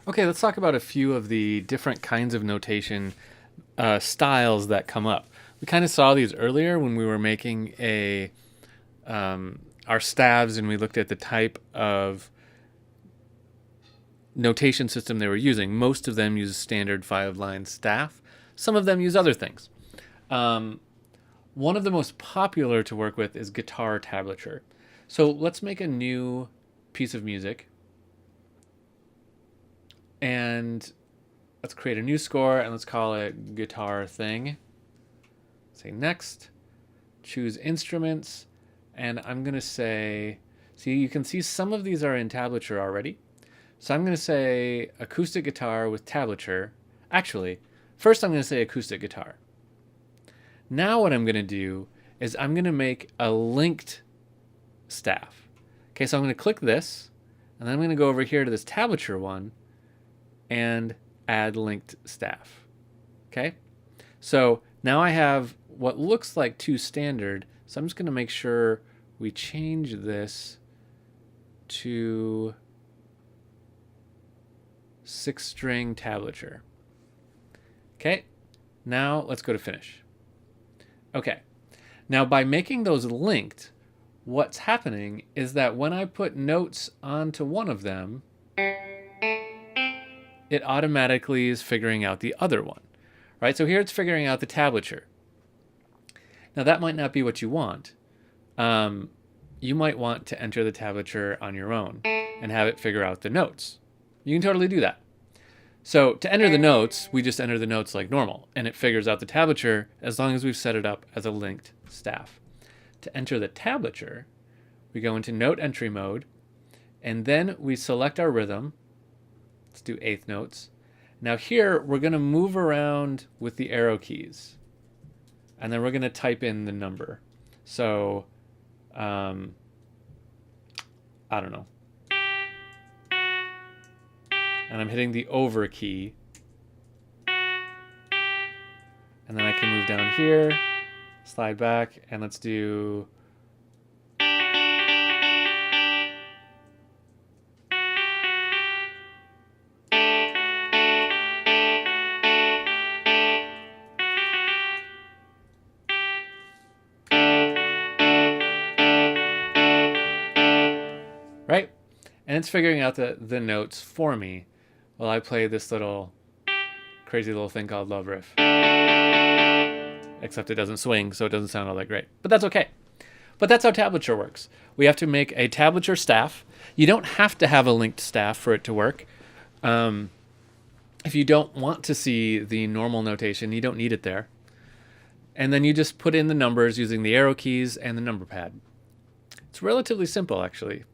Okay, let's talk about a few of the different kinds of notation styles that come up. We kind of saw these earlier when we were making our stabs, and we looked at the type of notation system they were using. Most of them use standard 5-line staff. Some of them use other things. One of the most popular to work with is guitar tablature. So let's make a new piece of music, and let's create a new score, and let's call it guitar thing. Say next, choose instruments, and I'm going to say, see, you can see some of these are in tablature already. So I'm going to say acoustic guitar with tablature. Actually, first I'm going to say acoustic guitar. Now what I'm going to do is I'm going to make a linked staff. Okay, so I'm going to click this, and then I'm going to go over here to this tablature one and add linked staff. Okay, so now I have what looks like two standard, so I'm just going to make sure we change this to 6-string tablature. Okay, now let's go to finish. Okay, now by making those linked, what's happening is that when I put notes onto one of them, it automatically is figuring out the other one, right? So here it's figuring out the tablature. Now that might not be what you want. You might want to enter the tablature on your own and have it figure out the notes. You can totally do that. So to enter the notes, we just enter the notes like normal, and it figures out the tablature as long as we've set it up as a linked staff. To enter the tablature, we go into note entry mode, and then we select our rhythm. Let's do eighth notes. Now here, we're going to move around with the arrow keys, and then we're going to type in the number. So, I don't know. And I'm hitting the over key. And then I can move down here, slide back, and let's do... right? And it's figuring out the notes for me while I play this little crazy little thing called Love Riff. Except it doesn't swing, so it doesn't sound all that great. But that's okay. But that's how tablature works. We have to make a tablature staff. You don't have to have a linked staff for it to work. If you don't want to see the normal notation, you don't need it there. And then you just put in the numbers using the arrow keys and the number pad. It's relatively simple, actually.